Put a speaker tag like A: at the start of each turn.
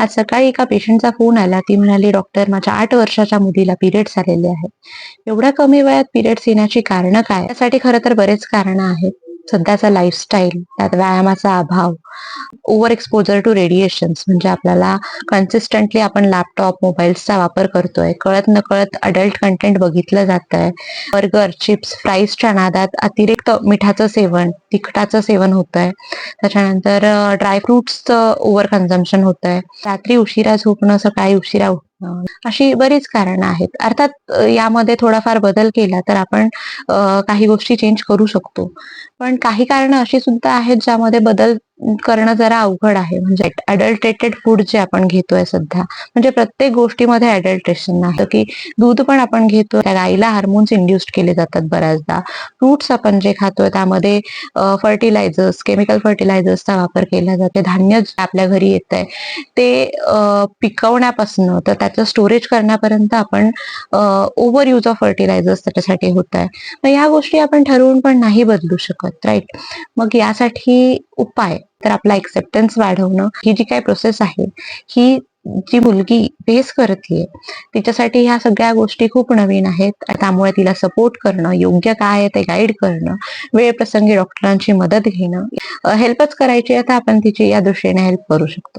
A: आज सकाळी एका पेशंटचा फोन आला. ती म्हणाली, "डॉक्टर, माझ्या 8 वर्षाच्या मुलीला पिरियड्स आलेले आहेत." एवढ्या कमी वयात पिरियड्स येण्याची कारणं काय? त्यासाठी खरं तर बरेच कारणं आहेत. सध्याचा लाईफस्टाईल, त्यात व्यायामाचा अभाव, ओव्हर एक्सपोजर टू रेडिएशन्स म्हणजे आपल्याला कन्सिस्टंटली आपण लॅपटॉप, मोबाईल्सचा वापर करतोय. कळत-नकळत अडल्ट कंटेंट बघितलं जातंय. बर्गर, चिप्स, फ्राईजच्या नादात अतिरिक्त मिठाचं सेवन, तिखटाचं सेवन होतंय. त्याच्यानंतर ड्राय फ्रुट्सचं ओव्हर कन्झम्पशन होतंय. रात्री उशिरा झोपणं, सकाळी उशिरा उठणं, अशी बरीच कारणं आहेत. अर्थात यामध्ये थोडाफार बदल केला तर आपण काही गोष्टी चेंज करू शकतो. पण काही कारणं अशी सुद्धा आहेत ज्यामध्ये बदल करणं जरा अवघड आहे. म्हणजे अडल्टेटेड फूड जे आपण घेतोय सध्या, म्हणजे प्रत्येक गोष्टीमध्ये अडल्ट्रेशन आहे, की दूध पण आपण घेतोय, त्या गाईला हार्मोन्स इंड्युस्ड केले जातात बऱ्याचदा. फ्रुट्स आपण जे खातोय त्यामध्ये फर्टिलायझर्स, केमिकल फर्टिलायझर्सचा वापर केला जातो. धान्य जे आपल्या घरी येतंय ते पिकवण्यापासून तर त्याचं स्टोरेज करण्यापर्यंत आपण ओव्हर यूज ऑफ फर्टिलायझर्स त्याच्यासाठी होत आहे. मग ह्या गोष्टी आपण ठरवून पण नाही बदलू शकत, राईट? मग यासाठी उपाय तर आपला एक्सेप्टन्स वाढवणं, ही जी काही प्रोसेस आहे, ही जी मुलगी फेस करतीये, तिच्यासाठी ह्या सगळ्या गोष्टी खूप नवीन आहेत. त्यामुळे तिला सपोर्ट करणं, योग्य काय आहे ते गाईड करणं, वेळप्रसंगी डॉक्टरांची मदत घेणं, हेल्पच करायची आहे तर आपण तिची या दृष्टीने हेल्प करू शकतो.